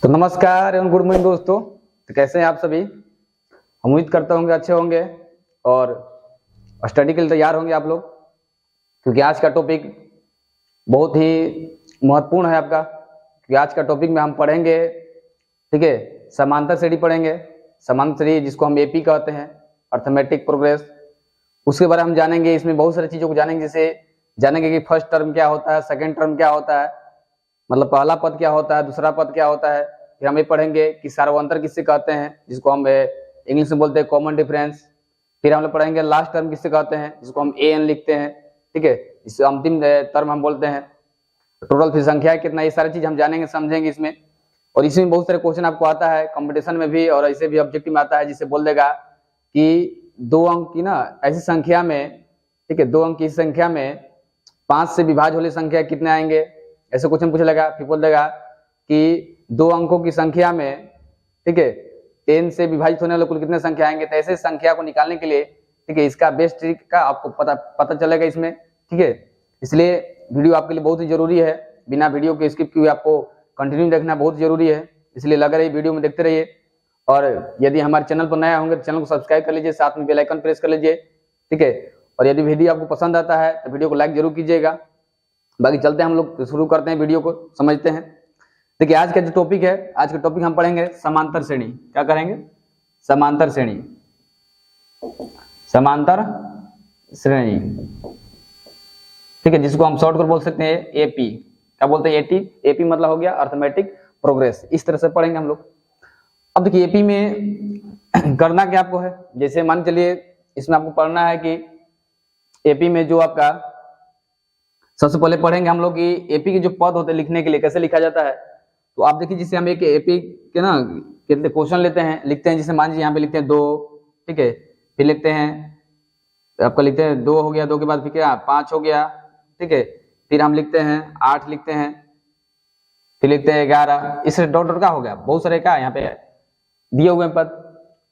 तो नमस्कार एवं गुड मॉर्निंग दोस्तों। तो कैसे हैं आप सभी। हम उम्मीद करते होंगे अच्छे होंगे और स्टडी के लिए तैयार होंगे आप लोग, क्योंकि आज का टॉपिक बहुत ही महत्वपूर्ण है आपका। क्योंकि आज का टॉपिक में हम पढ़ेंगे, ठीक है, समांतर श्रेणी पढ़ेंगे। समांतर श्रेणी जिसको हम एपी कहते हैं, अर्थमेटिक प्रोग्रेस। उसके बारे में हम जानेंगे। इसमें बहुत सारी चीजों को जानेंगे, जैसे जानेंगे कि फर्स्ट टर्म क्या होता है, सेकेंड टर्म क्या होता है, मतलब पहला पद क्या होता है, दूसरा पद क्या होता है। फिर हम ये पढ़ेंगे कि सार्वंतर किससे कहते हैं, जिसको हम इंग्लिश में बोलते हैं कॉमन डिफरेंस। फिर हम लोग पढ़ेंगे लास्ट टर्म किससे कहते हैं, जिसको हम एन लिखते हैं, ठीक है। इसे अंतिम टर्म हम बोलते हैं। टोटल फिर संख्या कितना, ये सारी चीज हम जानेंगे समझेंगे इसमें। और इसमें बहुत सारे क्वेश्चन आपको आता है कंपटीशन में भी, और ऐसे भी ऑब्जेक्टिव में आता है, जिससे बोल देगा कि 2 अंक की ना ऐसी संख्या में, ठीक है, 2 अंक की संख्या में 5 से विभाज्य वाली संख्या कितने आएंगे, ऐसे क्वेश्चन पूछ लेगा। फिर बोल देगा कि 2 अंकों की संख्या में, ठीक है, 10 से विभाजित होने वाले कुल कितने संख्या आएंगे। तो ऐसे संख्या को निकालने के लिए, ठीक है, इसका बेस्ट ट्रिक का आपको पता चलेगा इसमें, ठीक है। इसलिए वीडियो आपके लिए बहुत ही जरूरी है। बिना वीडियो के स्किप किए आपको कंटिन्यू देखना बहुत जरूरी है। इसलिए लगा रहिए, वीडियो में देखते रहिए। और यदि हमारे चैनल पर नया होंगे तो चैनल को सब्सक्राइब कर लीजिए, साथ में बेल आइकन प्रेस कर लीजिए, ठीक है। और यदि वीडियो आपको पसंद आता है तो वीडियो को लाइक जरूर कीजिएगा। बाकी चलते हैं, हम लोग शुरू करते हैं, वीडियो को समझते हैं। देखिए आज का जो टॉपिक है, आज का टॉपिक हम पढ़ेंगे समांतर श्रेणी। क्या करेंगे? समांतर श्रेणी। समांतर श्रेणी, ठीक है, जिसको हम शॉर्ट कर बोल सकते हैं एपी। क्या बोलते हैं? एपी मतलब हो गया अर्थमेटिक प्रोग्रेस। इस तरह से पढ़ेंगे हम लोग। अब देखिए एपी में करना क्या आपको है, जैसे मान चलिए इसमें आपको पढ़ना है कि एपी में जो आपका सबसे पहले पढ़ेंगे हम लोग कि एपी के जो पद होते हैं लिखने के लिए कैसे लिखा जाता है। तो आप देखिए, जिससे हम एक एपी के ना कितने क्वेश्चन लेते हैं, लिखते हैं। जैसे मान लीजिए यहाँ पे लिखते हैं 2, ठीक है, फिर लिखते हैं आपका, लिखते हैं 2 हो गया, 2 के बाद फिर क्या 5 हो गया, ठीक है। फिर हम लिखते हैं 8 लिखते हैं, फिर लिखते हैं 11। इससे डॉट डॉट का हो गया, बहुत सारे का यहाँ पे दिए हुए पद,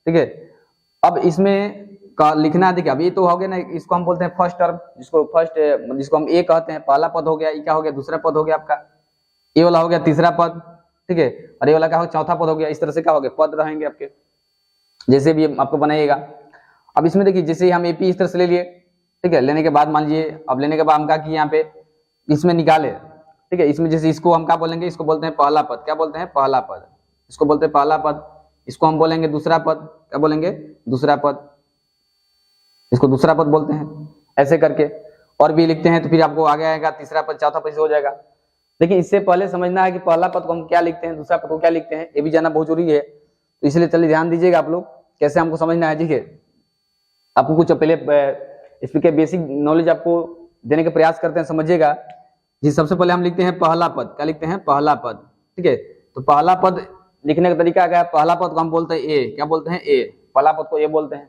ठीक है। अब इसमें का लिखना देखिए, अब ये तो हो गया ना, इसको हम बोलते हैं फर्स्ट टर्म, जिसको हम ए कहते हैं। पहला पद हो गया, ये क्या हो गया, दूसरा पद हो गया आपका। ये वाला हो गया तीसरा पद, ठीक है। और ये वाला क्या हो गया, चौथा पद हो गया। इस तरह से क्या हो गया, पद रहेंगे आपके, जैसे भी आपको बनाइएगा। अब इसमें देखिए, जैसे हम एपी इस तरह से ले लिए, ठीक है। लेने के बाद मान लीजिए, अब लेने के बाद हम क्या किए यहाँ पे इसमें निकाले, ठीक है। इसमें जैसे इसको हम क्या बोलेंगे, इसको बोलते हैं पहला पद। क्या बोलते हैं? पहला पद। इसको बोलते हैं पहला पद। इसको हम बोलेंगे दूसरा पद। क्या बोलेंगे? दूसरा पद। इसको दूसरा पद बोलते हैं। ऐसे करके और भी लिखते हैं, तो फिर आपको आगे आएगा तीसरा पद, चौथा पद हो जाएगा। लेकिन इससे पहले समझना है कि पहला पद को हम क्या लिखते हैं, दूसरा पद को क्या लिखते हैं, ये भी जानना बहुत जरूरी है। तो इसलिए चलिए ध्यान दीजिएगा आप लोग, कैसे हमको समझना है, ठीक है। आपको कुछ पहले इसके बेसिक नॉलेज आपको देने का प्रयास करते हैं, समझिएगा। जी, सबसे पहले हम लिखते हैं पहला पद। क्या लिखते हैं? पहला पद, ठीक है। तो पहला पद लिखने का तरीका क्या है? पहला पद को हम बोलते हैं ए। क्या बोलते हैं? ए। पहला पद को ए बोलते हैं।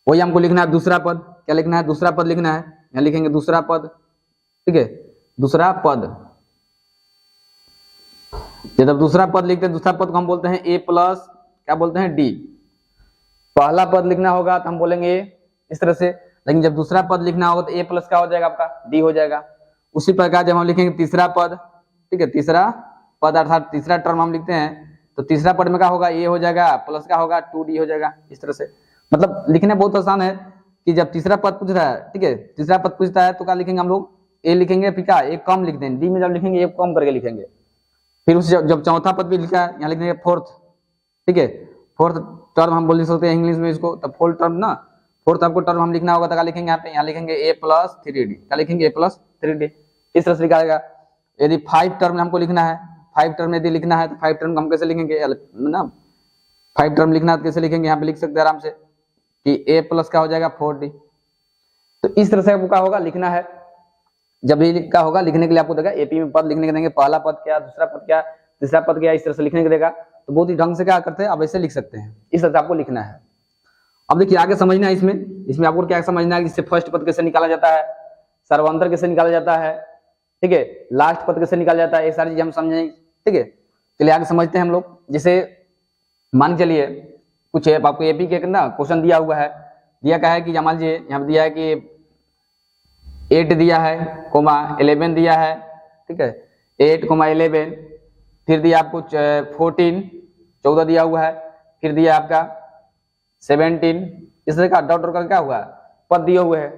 वही हमको लिखना है दूसरा पद। क्या लिखना है? दूसरा पद लिखना है। यहाँ लिखेंगे दूसरा पद, ठीक है, दूसरा पद। जब दूसरा पद लिखते हैं, दूसरा पद को हम बोलते हैं ए प्लस, क्या बोलते हैं, डी। पहला पद लिखना होगा तो हम बोलेंगे इस तरह से, लेकिन जब दूसरा पद लिखना होगा तो ए प्लस क्या हो जाएगा आपका, डी हो जाएगा। उसी प्रकार जब हम लिखेंगे तीसरा पद, ठीक है, तीसरा पद अर्थात तीसरा टर्म हम लिखते हैं, तो तीसरा पद में क्या होगा, ए हो जाएगा, प्लस क्या होगा, 2d हो जाएगा। इस तरह से मतलब लिखना बहुत आसान है कि जब तीसरा पद पूछ रहा है, ठीक है, तीसरा पद पूछता है तो क्या लिखेंगे हम लोग, ए लिखेंगे, फिर क्या एक कम लिख देंगे, डी में जब लिखेंगे एक कम करके लिखेंगे। फिर उस जब चौथा पद भी लिखा है, यहाँ लिखेंगे फोर्थ, ठीक है, फोर्थ टर्म हम बोल सकते हैं इंग्लिश में इसको। तब फोर्थ टर्म ना, फोर्थ आपको टर्म हम लिखना होगा तो क्या लिखेंगे यहाँ पे, यहाँ लिखेंगे ए प्लस 3d। क्या लिखेंगे? ए प्लस 3d। इस तरह से लिखा। यदि 5 टर्म हमको लिखना है, 5 टर्म यदि लिखना है तो 5 टर्म हम कैसे लिखेंगे ना, 5 टर्म लिखना है तो कैसे लिखेंगे, यहाँ पे लिख सकते हैं आराम से कि a प्लस क्या हो जाएगा 4d। तो इस तरह से आपको क्या होगा, लिखना है। जब ये क्या होगा, लिखने के लिए आपको देगा एपी में पद लिखने के देंगे, पहला पद क्या, दूसरा पद क्या, तीसरा पद क्या, इस तरह से लिखने के देगा। तो बहुत ही ढंग से क्या करते हैं, आप ऐसे लिख सकते हैं। इस तरह से आपको लिखना है। अब देखिए आगे समझना है इसमें आपको क्या समझना है, इससे फर्स्ट पद कैसे निकाला जाता है, सर्वांतर कैसे निकाला जाता है, ठीक है, लास्ट पद कैसे निकाला जाता है, ये सारी चीज हम समझेंगे, ठीक है। चलिए आगे समझते हैं हम लोग। जैसे मान चलिए कुछ आपको एपी के ना क्वेश्चन दिया हुआ है, दिया क्या है कि मान लीजिए यहाँ पे दिया है कि 8 दिया है, 11 दिया है, ठीक है, 8, 11, फिर दिया आपको 14, 14 दिया हुआ है, फिर दिया आपका 17, इस तरह का डॉट डॉट करके क्या हुआ है, पद दिए हुए है।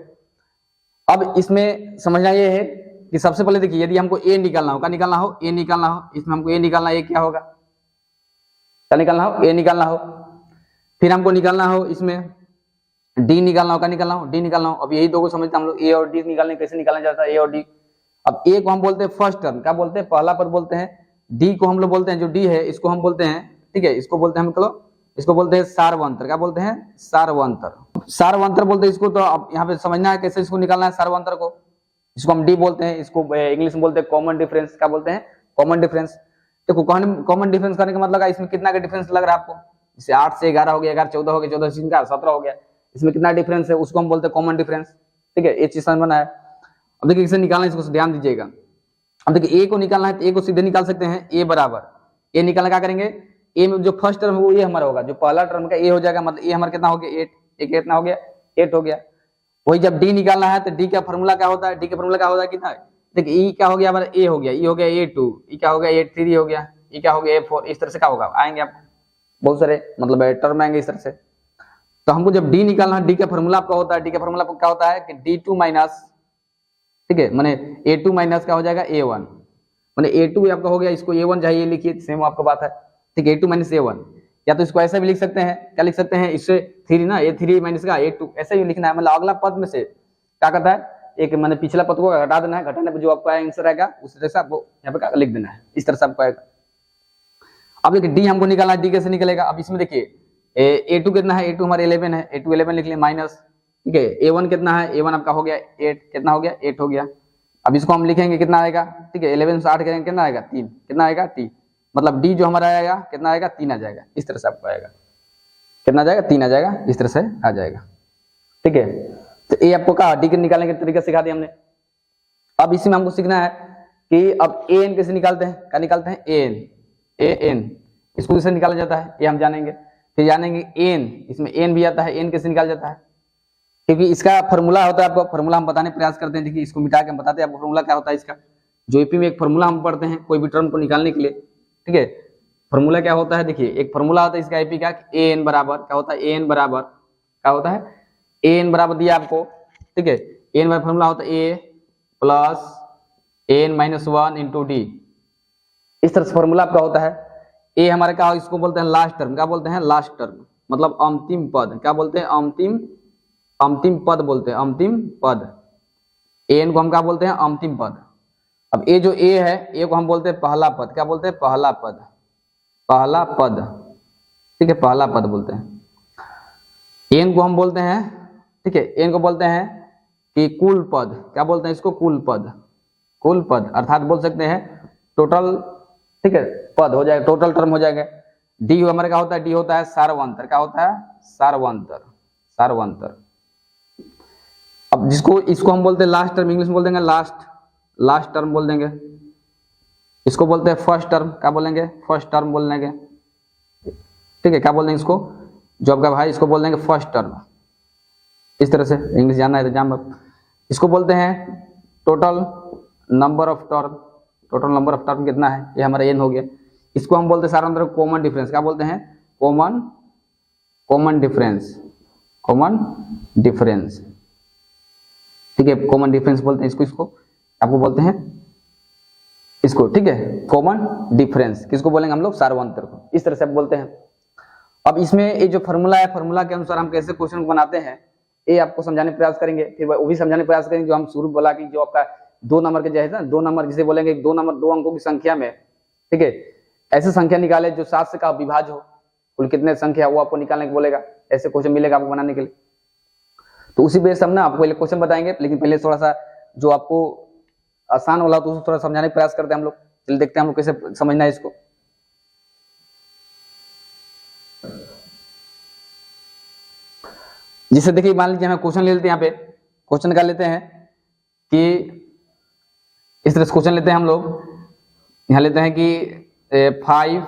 अब इसमें समझना ये है कि सबसे पहले देखिए, यदि हमको ए निकालना हो, क्या निकालना हो, ए निकालना हो, इसमें हमको ए निकालना है, ए क्या होगा, क्या निकालना हो, ए निकालना हो। फिर हमको निकालना हो इसमें डी निकालना हो, क्या निकालना हो, डी निकालना हो। अब यही दो को समझते हैं हम लोग, ए और डी निकालने कैसे निकालना जाता है, ए और डी। अब ए को हम बोलते हैं फर्स्ट टर्म, क्या बोलते हैं, पहला पद बोलते हैं। डी को हम लोग बोलते हैं, जो डी है इसको हम बोलते हैं, ठीक है, इसको बोलते हैं हम लोग, इसको बोलते हैं सारवंतर, क्या बोलते हैं, सारवंतर, सारवंतर बोलते हैं इसको। तो अब यहाँ पे समझना है कैसे इसको निकालना है सारवंतर को। इसको हम डी बोलते हैं, इसको इंग्लिश में बोलते हैं कॉमन डिफरेंस, क्या बोलते हैं, कॉमन डिफरेंस। देखो कॉमन डिफरेंस करने का मतलब है इसमें कितना का डिफरेंस लग रहा है आपको, जैसे 8 से 11 हो गया, 11 14 हो गया, 14 से 17 हो गया, इसमें कितना डिफरेंस है उसको हम बोलते हैं कॉमन डिफरेंस, ठीक है, ये चीज समझना है। अब देखिए इसे निकालना है, इसको ध्यान दीजिएगा। अब देखिए ए को निकालना है तो ए को सीधे निकाल सकते हैं, ए बराबर, ए निकालना क्या करेंगे, ए में जो फर्स्ट टर्म है वो ये हमारा होगा, जो पहला टर्म का ए हो जाएगा, मतलब ए हमारा कितना हो गया 8, ए कितना हो गया 8 हो गया। वही जब डी निकालना है तो डी का फॉर्मूला क्या होता है, डी का फॉर्मूला क्या होता है, कितना है, देखिए ई क्या हो गया हमारा, ए हो गया, ई हो गया A2, ई क्या हो गया A3 हो गया, ई क्या हो गया A4, इस तरह से क्या होगा, आएंगे आप बहुत सारे मतलब टर्म आएंगे इस तरह से। तो हमको जब डी निकालना है, डी का फॉर्मूला आपका होता है, डी का फॉर्मूला क्या होता है कि D2 माइनस, ठीक है, माने A2 माइनस क्या हो जाएगा A1, माने A2 आपका हो गया, इसको A1 चाहिए लिखिए, सेम आपका बात है, ठीक है, A2 माइनस A1, या तो इसको ऐसे भी लिख सकते हैं, क्या लिख सकते हैं, इससे 3 ना, A3 माइनस का A2, ऐसे ही लिखना है, मतलब अगला पद में से क्या करता है, एक मैंने पिछला पद को घटा देना है, घटाने पर जो आपका आंसर आएगा उस तरह से आपको यहाँ पे लिख देना है, इस तरह से आपको आएगा। अब देखिए डी हमको निकालना है, डी कैसे निकलेगा, अब इसमें देखिए A2 कितना है, A2 हमारे 11 है, A2 11 लिख लिया माइनस, ठीक है, A1 कितना है, A1 आपका हो गया 8, कितना हो गया 8 हो गया। अब इसको हम लिखेंगे कितना आएगा, ठीक है, 11 से 8 करेंगे कितना आएगा 3, कितना आएगा T, मतलब डी जो हमारा आएगा कितना आएगा 3 आ जाएगा, इस तरह से आपको आएगा, कितना आ जाएगा 3 आ जाएगा, इस तरह से आ जाएगा, ठीक है। तो ये आपको कहा डी के निकालने का तरीका सिखा दिया हमने। अब इसी में हमको सीखना है कि अब ए एन कैसे निकालते हैं, क्या निकालते हैं ए एन, इसको कैसे निकाला जाता है ये हम जानेंगे। फिर जानेंगे एन, इसमें एन भी आता है, एन कैसे निकाला जाता है, क्योंकि इसका फॉर्मूला होता है, आपको फॉर्मूला हम बताने प्रयास करते हैं, देखिए इसको मिटा के हम बताते हैं आपको फॉर्मूला क्या होता है इसका। जो ईपी में एक फॉर्मूला हम पढ़ते हैं कोई भी टर्म को निकालने के लिए, ठीक है, फॉर्मूला क्या होता है, देखिए एक फॉर्मूला होता है इसका ईपी का, ए एन बराबर क्या होता है, ए एन बराबर क्या होता है, ए एन बराबर दिया आपको, ठीक है, ए एन बराबर फॉर्मूला होता है A plus N minus 1 into D, इस तरह से फॉर्मूला आपका होता है। ए हमारे क्या, इसको बोलते हैं लास्ट टर्म, क्या बोलते हैं लास्ट टर्म, मतलब अंतिम पद, क्या बोलते हैं अंतिम पद बोलते हैं, अंतिम पद। एन को हम क्या बोलते हैं अंतिम पद। अब ए जो ए है, ए को हम बोलते हैं पहला पद, क्या बोलते हैं पहला पद, पहला पद, ठीक है, पहला पद बोलते हैं। एन को हम बोलते हैं, ठीक है, एन को बोलते हैं कि कुल पद, क्या बोलते हैं इसको कुल पद, कुल पद अर्थात बोल सकते हैं टोटल, ठीक है, पद हो जाएगा, टोटल टर्म हो जाएगा। डी हमारा क्या होता है, डी होता है सारवंतर, क्या होता है सारवंतर, सारवंतर। अब जिसको इसको हम बोलते हैं लास्ट टर्म, इंग्लिश में बोल देंगे लास्ट टर्म बोल देंगे। इसको बोलते हैं फर्स्ट टर्म, क्या बोलेंगे फर्स्ट टर्म बोल देंगे, ठीक है, क्या बोल देंगे इसको, जो आपका भाई इसको बोल देंगे फर्स्ट टर्म, इस तरह से इंग्लिश जानना है तो जान। इसको बोलते हैं total number of term, total number of term कितना है, ये हमारा एन हो गया। इसको हम बोलते हैं सारा मतलब कॉमन डिफरेंस, क्या बोलते हैं कॉमन डिफरेंस, ठीक है, कॉमन डिफरेंस बोलते हैं इसको आपको बोलते हैं इसको, ठीक है, कॉमन डिफरेंस। किसको बोलेंगे हम लोग, सारवंतर को, इस तरह से आप बोलते हैं। अब इसमें ये जो फॉर्मूला है, फॉर्मूला के अनुसार हम कैसे क्वेश्चन को बनाते हैं ये आपको समझाने प्रयास करेंगे। फिर वो भी समझाने प्रयास करेंगे जो हम शुरू बोला कि जो आपका 2 नंबर के जैसे 2 नंबर जिसे बोलेंगे 2 नंबर 2 अंकों की संख्या में, ठीक है, ऐसे संख्या निकाले जो 7 से का विभाज्य हो, कुल कितने संख्या वो आपको निकालने को बोलेगा, ऐसे क्वेश्चन मिलेगा आपको बनाने के लिए। तो उसी बेस हम ना आपको पहले क्वेश्चन बताएंगे, लेकिन पहले थोड़ा सा जो आपको आसान वाला तो थोड़ा समझाने का प्रयास करते हैं हम लोग। चलिए देखते हैं हम लोग कैसे समझना है इसको। जिसे देखिए मान लीजिए हमें क्वेश्चन ले लेते हैं, यहाँ पे क्वेश्चन निकाल लेते हैं कि इस तरह से क्वेश्चन लेते हैं हम लोग, यहाँ लेते हैं कि 5,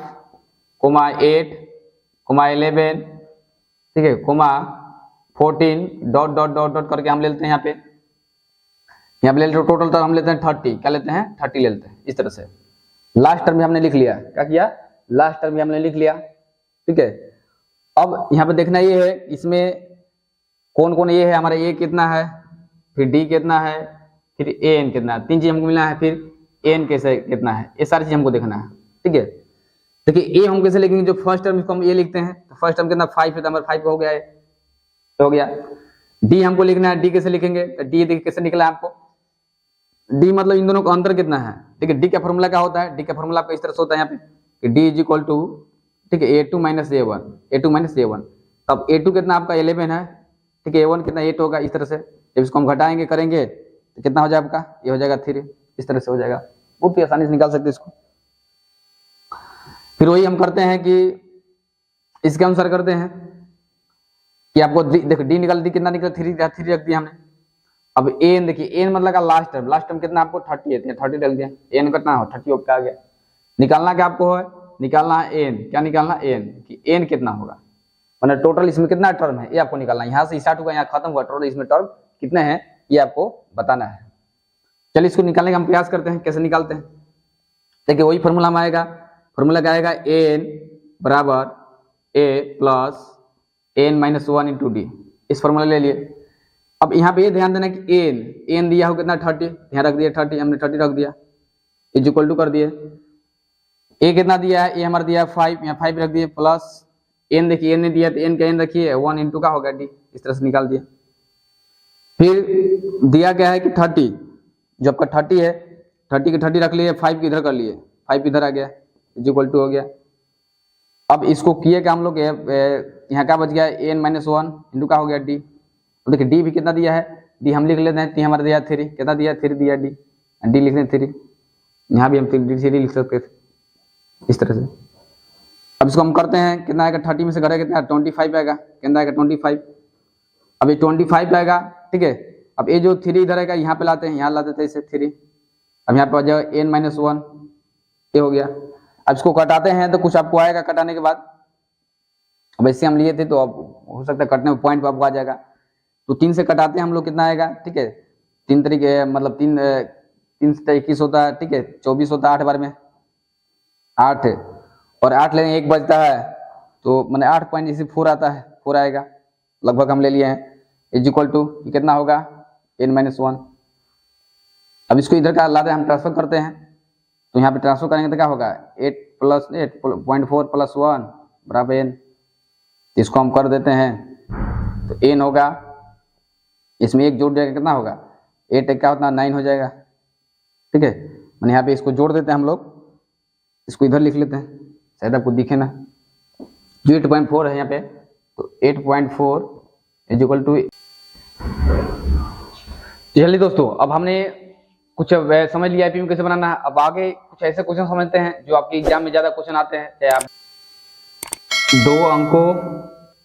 8, 11, ठीक है, 14 डॉट डॉट डॉट डॉट करके हम ले लेते हैं यहाँ पे ले लेते हैं टोटल, तो हम लेते हैं 30, क्या लेते हैं 30 ले लेते हैं, इस तरह से लास्ट टर्म भी हमने लिख लिया। क्या किया? लास्ट टर्म भी हमने लिख लिया। ठीक है, अब यहाँ पे देखना ये है इसमें कौन कौन ये है हमारा, ए कितना है, फिर डी कितना है, फिर ए एन कितना है, 3 चीज हमको मिलना है, फिर एन कैसे कितना है, ये सारी चीज हमको देखना है। ठीक है, देखिए ए हम कैसे लिखेंगे, जो फर्स्ट टर्म इसको हम ए लिखते हैं, तो फर्स्ट टर्म कितना 5 है, तो हमारा 5 हो गया है, हो गया। डी हमको लिखना है, डी कैसे लिखेंगे, तो डी देखिए कैसे निकला है आपको, डी मतलब इन दोनों का अंतर कितना है। ठीक है, डी का फॉर्मूला क्या होता है, डी का फॉर्मूला आपका इस तरह से होता है यहाँ पे कि डी इज इक्वल टू, ठीक है, a2 minus a1, a2 minus a1। तब a2 कितना आपका 11 है, ठीक है, a1 कितना 8 होगा। इस तरह से जब इसको हम घटाएंगे करेंगे तो कितना हो जाएगा आपका, ये हो जाएगा 3। इस तरह से हो जाएगा, बहुत ही आसानी से निकाल सकते इसको। फिर वही हम करते हैं कि इसके अनुसार करते हैं कि आपको देखो डी निकाल दी, कितना निकला 3 रख दिया हमने। अब एन देखिए, एन मतलब का लास्ट टर्म, लास्ट टर्म कितना आपको 30 है, 30 रख दिया, एन कितना हो 30 ओके आ गया। निकालना क्या आपको है, निकालना है एन, क्या निकालना एन कि एन कितना होगा, मतलब टोटल इसमें कितना टर्म है ये आपको निकालना है। यहाँ से स्टार्ट हुआ यहाँ खत्म हुआ, टोटल इसमें टर्म कितने हैं ये आपको बताना है। चलिए इसको निकालने का हम प्रयास करते हैं, कैसे निकालते हैं। देखिए वही फॉर्मूला में आएगा, फॉर्मूला क्या आएगा, एन बराबर A plus N minus 1 into D, इस फॉर्मूला ले लिए। अब यहाँ पे ये ध्यान देना कि एन दिया हो कितना 30, यहाँ रख दिया 30, हमने 30 रख दिया, इज इक्वल टू कर दिए। ए कितना दिया है, ए हमारा दिया है 5, यहाँ 5 रख दिए, प्लस एन देखिए एन ने दिया तो एन का एन रखिए 1 इंटू का होगा डी, इस तरह से निकाल दिया। फिर दिया क्या है कि 30, जो आपका 30 है, 30 के 30 रख लिए, 5 की इधर कर लिए, 5 इधर आ गया, इज इक्वल टू हो गया। अब इसको किए क्या हम लोग, यहाँ क्या बच गया, एन माइनस 1 इंटू का हो गया डी। तो देखिए डी भी कितना दिया है, डी हम लिख लेते हैं, टी हमारा दिया 3, कितना दिया 3 दिया डी, डी लिख लेते 3, यहाँ भी हम 3 लिख सकते थे इस तरह से। अब इसको हम करते हैं, कितना आएगा 30 में से करेगा कितना 25 आएगा, कितना आएगा 25। अब ये 25 आएगा, ठीक है। अब ये जो 3 इधर आएगा यहाँ पे लाते हैं, यहाँ ला देते हैं इसे 3, अब यहाँ पे आ जाएगा एन माइनस 1, ये हो गया। अब इसको कटाते हैं तो कुछ आपको आएगा कटाने के बाद, अब ऐसे हम लिए थे तो अब हो सकता है कटने में पॉइंट आपको आ जाएगा, तो 3 से कटाते हैं हम लोग, कितना आएगा, ठीक है, 3 तरीके मतलब 3 से 21 होता है, ठीक है, 24 होता है 8 बार में 8, और 8 लेने 1 बचता है, तो मैंने 8 पॉइंट जैसे 4 आता है, 4 आएगा लगभग हम ले लिए हैं, इज इक्वल टू कितना होगा एन माइनस 1। अब इसको इधर का लाते हैं हम, ट्रांसफर करते हैं, तो यहाँ पे ट्रांसफर करेंगे तो क्या होगा 8 प्लस 8.4 प्लस 1 बराबर एन, इसको हम कर देते हैं तो एन होगा, इसमें 1 जोड़ जाएगा कितना होगा 8 क्या होता है 9 हो जाएगा, ठीक है। मैंने यहाँ पे इसको जोड़ देते हैं हम लोग, इसको इधर लिख लेते हैं शायद आपको दिखे ना, जो 8.4 है यहाँ पे, तो 8.4 इज इक्वल टू। चलिए दोस्तों, अब हमने कुछ समझ लिया आईपी में कैसे बनाना है। अब आगे कुछ ऐसे क्वेश्चन समझते हैं जो आपके एग्जाम में ज्यादा क्वेश्चन आते हैं, चाहे आप 2 अंकों,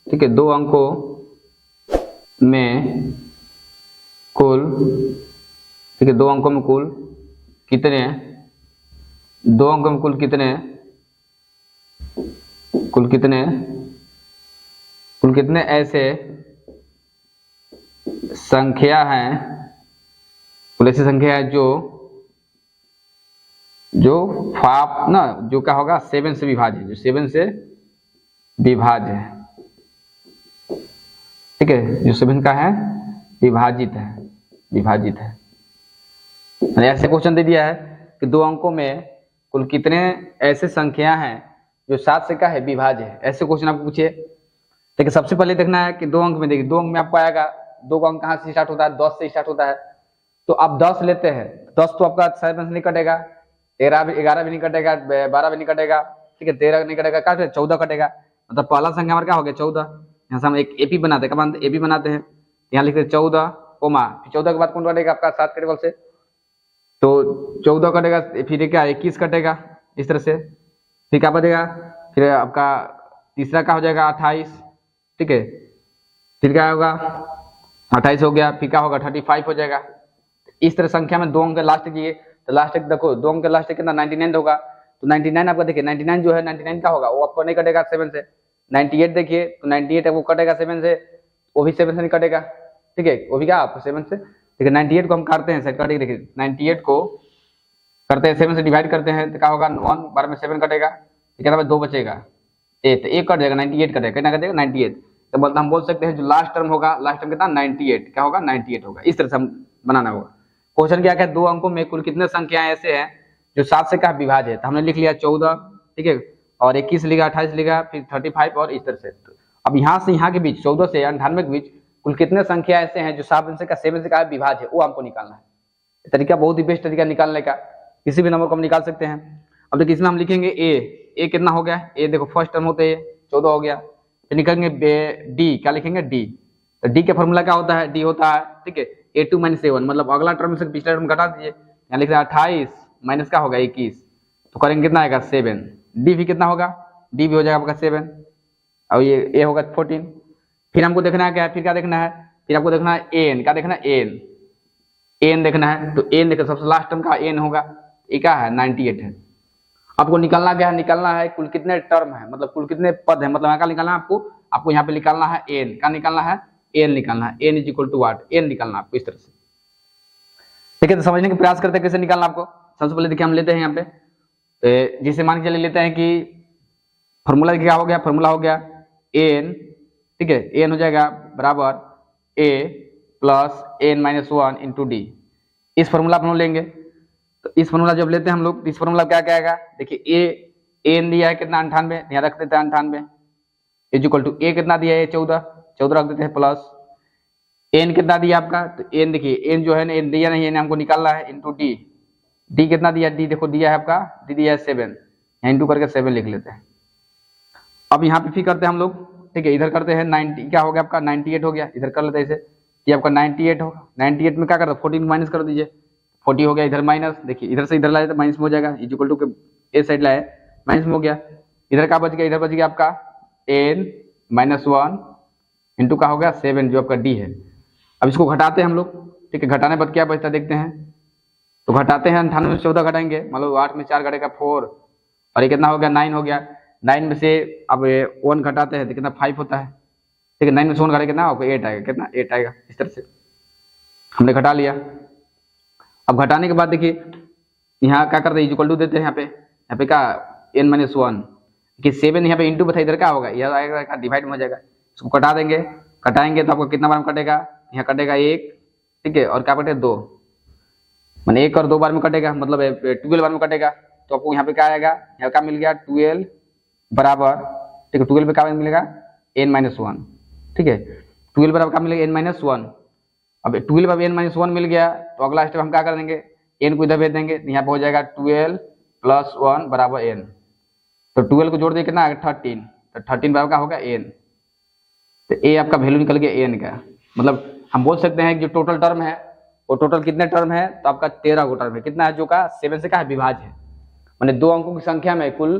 ठीक है, 2 अंकों में कुल, ठीक है, 2 अंकों में कुल कितने, 2 अंकों में कुल कितने, कुल कितने ऐसे संख्या हैं, कुल ऐसी संख्या है जो फाप ना, जो क्या होगा 7 से विभाज्य है, जो 7 से विभाज्य है, ठीक है, जो 7 का है विभाजित है। ऐसे क्वेश्चन दे दिया है कि 2 अंकों में कुल कितने ऐसे संख्या हैं जो 7 से क्या है विभाज्य है, ऐसे क्वेश्चन आपको पूछे। देखिए सबसे पहले देखना है कि 2 अंक में, देखिए 2 अंक में आपको आएगा, 2 का अंक कहाँ से स्टार्ट होता है 10 से स्टार्ट होता है, तो आप 10 लेते हैं, 10 तो आपका 7 से नहीं कटेगा, 11 भी नहीं कटेगा, 12 भी नहीं कटेगा, ठीक है, 13 नहीं कटेगा, काटे 14 कटेगा, मतलब पहला संख्या हमारा क्या हो गया 14। यहाँ से हम एक एपी बनाते हैं, कब एपी बनाते हैं, यहाँ लिखते हैं 14 कोमा, फिर 14 के बाद कौन कटेगा आपका 7 के टेबल से, तो 14 कटेगा, फिर क्या 21 कटेगा इस तरह से, फिर क्या बचेगा, फिर आपका तीसरा क्या हो जाएगा 28, ठीक है, फिर क्या होगा 28 हो गया, फिर क्या होगा 35 हो जाएगा। इस तरह संख्या में 2 अंक लास्ट किए, तो लास्ट देखो 2 अंक लास्ट कितना 99 होगा, तो 99 आपका देखिए 99 जो है 99 का होगा वो आपको नहीं कटेगा 7 से। 98 देखिए तो 98 वो कटेगा 7 से, वो भी 7 से नहीं कटेगा, ठीक है, वो भी क्या आपको 7 से, ठीक है। 98 को हम काटते हैं सर, काटेंगे, देखिए 98 को करते हैं 7 से डिवाइड करते हैं तो क्या होगा 1 बार में 7 कटेगा, तो क्या 2 बचेगा 8, 1 कट जाएगा 98 कटेगा, कितना कटेगा 98। तो बोलते हम बोल सकते हैं जो लास्ट टर्म होगा, लास्ट टर्म कितना 98, क्या होगा 98 होगा। इस तरह से हम बनाना होगा। क्वेश्चन क्या है, 2 अंकों में कुल कितने संख्याएं ऐसे हैं जो 7 से क्या विभाज्य है। तो हमने लिख लिया 14, ठीक है, और 21 लिखा, 28 लिखा, फिर 35 और इस तरह से। अब यहाँ से यहाँ के बीच 14 से 98 के बीच कुल कितने संख्या ऐसे हैं जो 7 से का विभाज्य है, वो हमको निकालना है। तरीका बहुत ही बेस्ट तरीका निकालने का, किसी भी नंबर को हम निकाल सकते हैं। अब देखिए इसमें हम लिखेंगे ए कितना हो गया, ए देखो फर्स्ट टर्म होते हैं 14 हो गया। फिर निकालेंगे डी, क्या लिखेंगे डी, तो डी का फॉर्मूला क्या होता है, डी होता है, ठीक है, A2 - 7, मतलब अगला टर्म से पिछला टर्म घटा दीजिए। यहाँ लिख रहा है 28 माइनस क्या होगा 21, तो करेंगे कितना आएगा 7। डी भी कितना होगा, डी भी हो जाएगा आपका 7, और ये ए होगा 14। फिर हमको देखना है क्या है, फिर क्या देखना है, फिर आपको देखना है एन, क्या देखना है एन देखना है। तो एन देखो सबसे लास्ट टर्म का एन होगा, ये क्या है 98 है। आपको निकालना क्या है, निकालना है कुल कितने टर्म है, मतलब कुल कितने पद है, मतलब क्या निकालना है आपको यहाँ पे निकालना है एन, क्या निकालना है एन निकालना है, N is equal to what, N निकालना है आपको इस तरह से। ठीक है, तो समझने का प्रयास करते हैं कैसे निकालना आपको। सबसे पहले देखिए हम लेते हैं यहाँ पे, जिसे मान के चले लेते हैं कि फॉर्मूला क्या हो गया, फॉर्मूला हो गया एन, ठीक है, एन हो जाएगा बराबर A plus N -1 into D. इस फॉर्मूला हम लोग लेंगे, तो इस फॉर्मूला जब लेते हैं हम लोग, इस फॉर्मूला क्या क्या आएगा, देखिए एन दिया है कितना 98, यहाँ रख देते हैं 98 इज इक्वल टू ए कितना दिया है 14 रख देते हैं, प्लस एन कितना दिया आपका, तो एन देखिए एन जो है ना, एन दिया नहीं, एन हमको निकालना है इंटू डी, डी कितना दिया, डी देखो दिया है आपका, डी दिया है 7, यहाँ इंटू करके 7 लिख लेते हैं। अब यहाँ पे फिर करते हैं हम लोग, ठीक है, इधर करते हैं 90, क्या हो गया आपका 98 हो गया, इधर कर लेते हैं इसे, ये आपका 98 होगा। 98 में क्या करते 14 माइनस कर दीजिए, 40 हो गया, इधर माइनस, देखिए इधर से इधर लाए तो माइनस में हो जाएगा, is equal to A side लाए माइनस में हो गया, इधर क्या बच गया, इधर बच गया आपका एन -1 इंटू का हो गया 7 जो आपका डी है। अब इसको घटाते हैं हम लोग, ठीक है, घटाने पर क्या बचता देखते हैं, तो घटाते हैं 98 में 14 घटाएंगे, मतलब 8 में 4 घटेगा 4, और ये कितना हो गया 9 हो गया। 9 में से अब 1 घटाते हैं तो कितना 5 होता है, ठीक है, 9 में से 1 घटाएगा कितना आपको 8 आएगा, कितना 8 आएगा। इस तरह से हमने घटा लिया। अब घटाने के बाद देखिए यहाँ क्या करते हैं, इक्वल टू देते हैं, यहाँ पे क्या n - 1 कि 7 यहाँ पे इंटू बता, इधर क्या होगा, यह आएगा डिवाइड में हो जाएगा। इसको कटा देंगे, कटाएंगे तो आपको कितना बार में कटेगा, यहाँ कटेगा 1, ठीक है, और क्या कटेगा 2, मैंने 1 और 2 बार में कटेगा, मतलब 12 बार में कटेगा। तो आपको यहाँ पे क्या आएगा, यहाँ क्या मिल गया 12 बराबर, ठीक है, 12 पे क्या मिलेगा n - 1, ठीक है, 12 बराबर क्या मिलेगा n - 1। अब 12 अब n - 1 मिल गया, तो अगला स्टेप हम क्या कर देंगे, n को इधर भेज देंगे, यहाँ पे हो जाएगा 12 + 1 बराबर n, तो 12 को जोड़ देंगे कितना आएगा 13, तो 13 बराबर क्या होगा n, तो a आपका वैल्यू निकल गया n का। मतलब हम बोल सकते हैं कि जो टोटल टर्म है वो टोटल कितने टर्म है, तो आपका 13 गो टर्म है, कितना है जो का 7 से का है विभाज्य है, मैंने 2 अंकों की संख्या में कुल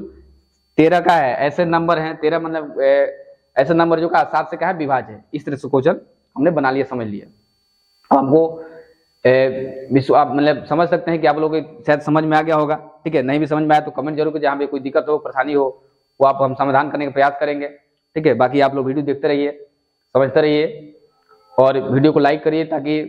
13 का है, ऐसे नंबर हैं 13, मतलब ऐसे नंबर जो का 7 से का है विभाज्य है। इस तरह से क्वेश्चन हमने बना लिया, समझ लिया। आपको आप मतलब समझ सकते हैं कि आप लोगों को शायद समझ में आ गया होगा, ठीक है, नहीं भी समझ में आया तो कमेंट जरूर कीजिए, जहाँ पे कोई दिक्कत हो परेशानी हो वो आप हम समाधान करने का प्रयास करेंगे, ठीक है। बाकी आप लोग वीडियो देखते रहिए, समझते रहिए, और वीडियो को लाइक करिए ताकि